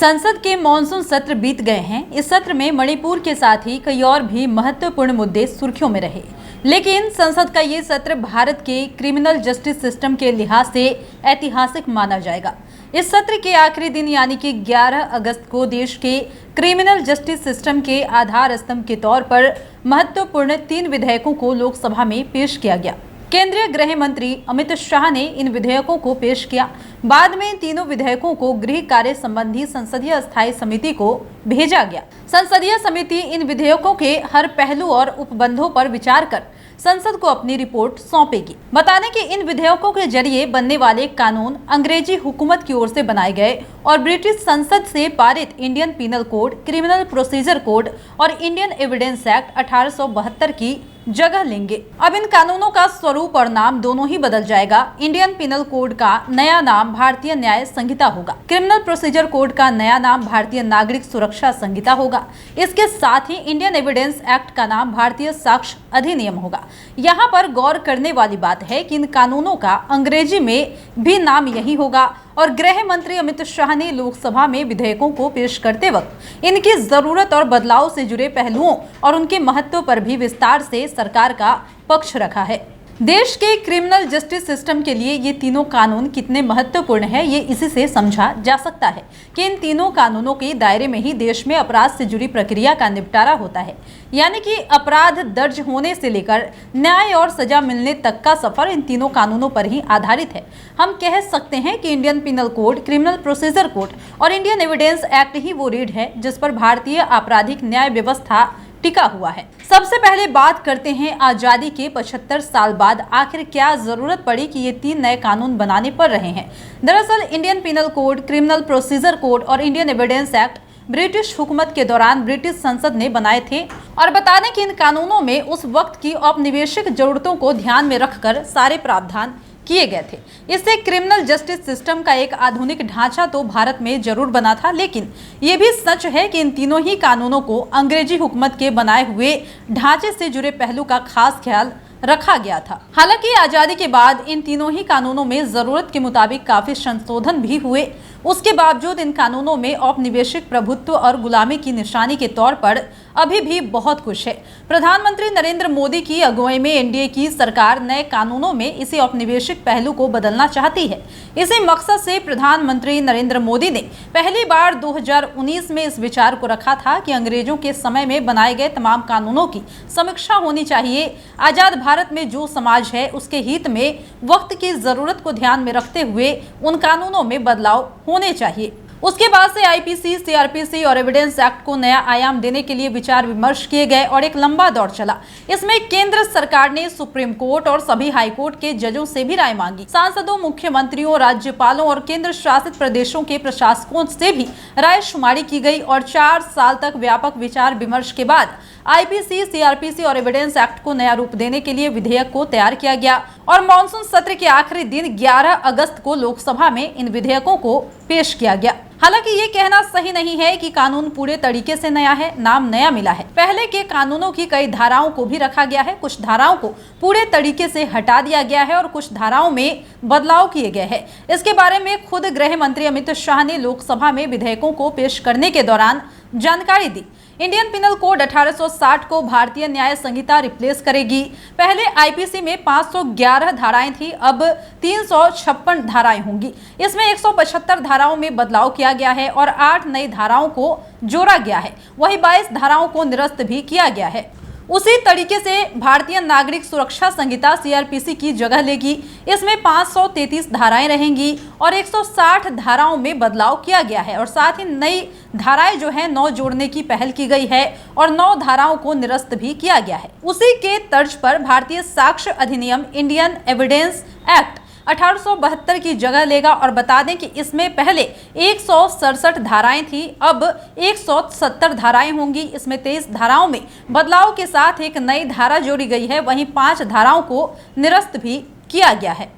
संसद के मॉनसून सत्र बीत गए हैं। इस सत्र में मणिपुर के साथ ही कई और भी महत्वपूर्ण मुद्दे सुर्खियों में रहे, लेकिन संसद का ये सत्र भारत के क्रिमिनल जस्टिस सिस्टम के लिहाज से ऐतिहासिक माना जाएगा। इस सत्र के आखिरी दिन यानी कि 11 अगस्त को देश के क्रिमिनल जस्टिस सिस्टम के आधार स्तंभ के तौर पर महत्वपूर्ण 3 विधेयकों को लोकसभा में पेश किया गया। केंद्रीय गृह मंत्री अमित शाह ने इन विधेयकों को पेश किया। बाद में इन तीनों विधेयकों को गृह कार्य संबंधी संसदीय स्थायी समिति को भेजा गया। संसदीय समिति इन विधेयकों के हर पहलू और उपबंधों पर विचार कर संसद को अपनी रिपोर्ट सौंपेगी। बता दें कि इन विधेयकों के जरिए बनने वाले कानून अंग्रेजी हुकूमत की ओर से बनाए गए और ब्रिटिश संसद से पारित Indian Penal Code, Criminal Procedure Code और इंडियन एविडेंस एक्ट 1872 की जगह लेंगे। अब इन कानूनों का स्वरूप और नाम दोनों ही बदल जाएगा। इंडियन पीनल कोड का नया नाम भारतीय न्याय संहिता होगा। क्रिमिनल प्रोसीजर कोड का नया नाम भारतीय नागरिक सुरक्षा संहिता होगा। इसके साथ ही इंडियन एविडेंस एक्ट का नाम भारतीय साक्ष्य अधिनियम होगा। यहाँ पर गौर करने वाली बात है कि इन कानूनों का अंग्रेजी में भी नाम यही होगा और गृह मंत्री अमित शाह ने लोकसभा में विधेयकों को पेश करते वक्त इनकी जरूरत और बदलाव से जुड़े पहलुओं और उनके महत्व पर भी विस्तार से सरकार का पक्ष रखा है। देश के क्रिमिनल जस्टिस सिस्टम के लिए ये तीनों कानून कितने महत्वपूर्ण है, ये इसी से समझा जा सकता है कि इन तीनों कानूनों के दायरे में ही देश में अपराध से जुड़ी प्रक्रिया का निपटारा होता है। यानी कि अपराध दर्ज होने से लेकर न्याय और सजा मिलने तक का सफर इन तीनों कानूनों पर ही आधारित है। हम कह सकते हैं कि Indian Penal Code, Criminal Procedure Code और इंडियन एविडेंस एक्ट ही वो रीढ़ है जिस पर भारतीय आपराधिक न्याय व्यवस्था टिका हुआ है। सबसे पहले बात करते हैं आजादी के 75 साल बाद आखिर क्या जरूरत पड़ी कि ये 3 नए कानून बनाने पड़ रहे हैं। दरअसल Indian Penal Code, Criminal Procedure Code और इंडियन एविडेंस एक्ट ब्रिटिश हुकूमत के दौरान ब्रिटिश संसद ने बनाए थे और बता दें कि इन कानूनों में उस वक्त की औपनिवेशिक जरूरतों को ध्यान में रखकर सारे प्रावधान किए गए थे। इससे क्रिमिनल जस्टिस सिस्टम का एक आधुनिक ढांचा तो भारत में जरूर बना था, लेकिन ये भी सच है कि इन तीनों ही कानूनों को अंग्रेजी हुकूमत के बनाए हुए ढांचे से जुड़े पहलू का खास ख्याल रखा गया था। हालांकि आजादी के बाद इन तीनों ही कानूनों में जरूरत के मुताबिक काफी संशोधन भी हुए। उसके बावजूद इन कानूनों में औपनिवेशिक प्रभुत्व और गुलामी की निशानी के तौर पर अभी भी बहुत कुछ है। प्रधानमंत्री नरेंद्र मोदी की अगुवाई में एनडीए की सरकार नए कानूनों में इसी औपनिवेशिक पहलू को बदलना चाहती है। इसी मकसद से प्रधानमंत्री नरेंद्र मोदी ने पहली बार 2019 में इस विचार को रखा था कि अंग्रेजों के समय में बनाए गए तमाम कानूनों की समीक्षा होनी चाहिए। आजाद भारत में जो समाज है उसके हित में वक्त की जरूरत को ध्यान में रखते हुए उन कानूनों में बदलाव होने चाहिए। उसके बाद से आईपीसी, सीआरपीसी और एविडेंस एक्ट को नया आयाम देने के लिए विचार विमर्श किए गए और एक लंबा दौर चला। इसमें केंद्र सरकार ने सुप्रीम कोर्ट और सभी हाई कोर्ट के जजों से भी राय मांगी। सांसदों, मुख्यमंत्रियों, राज्यपालों और केंद्र शासित प्रदेशों के प्रशासकों से भी राय शुमारी की गई और 4 साल तक व्यापक विचार विमर्श के बाद आईपीसी, सीआरपीसी और एविडेंस एक्ट को नया रूप देने के लिए विधेयक को तैयार किया गया और मॉनसून सत्र के आखिरी दिन 11 अगस्त को लोकसभा में इन विधेयकों को पेश किया गया। हालांकि ये कहना सही नहीं है कि कानून पूरे तरीके से नया है, नाम नया मिला है। पहले के कानूनों की कई धाराओं को भी रखा गया है, कुछ धाराओं को पूरे तरीके से हटा दिया गया है और कुछ धाराओं में बदलाव किए गए हैं। इसके बारे में खुद गृह मंत्री अमित शाह ने लोकसभा में विधेयकों को पेश करने के दौरान जानकारी दी। इंडियन पिनल कोड 1860 को भारतीय न्याय संहिता रिप्लेस करेगी। पहले आईपीसी में 511 धाराएं थी, अब 356 धाराएं होंगी। इसमें 175 धाराओं में बदलाव किया गया है और 8 नई धाराओं को जोड़ा गया है। वही 22 धाराओं को निरस्त भी किया गया है। उसी तरीके से भारतीय नागरिक सुरक्षा संहिता सीआरपीसी की जगह लेगी। इसमें 533 धाराएं रहेंगी और 160 धाराओं में बदलाव किया गया है और साथ ही नई धाराएं जो है 9 जोड़ने की पहल की गई है और 9 धाराओं को निरस्त भी किया गया है। उसी के तर्ज पर भारतीय साक्ष्य अधिनियम, इंडियन एविडेंस एक्ट 1872 की जगह लेगा और बता दें कि इसमें पहले 167 धाराएं थी, अब 170 धाराएं होंगी। इसमें 23 धाराओं में बदलाव के साथ एक नई धारा जोड़ी गई है, वहीं 5 धाराओं को निरस्त भी किया गया है।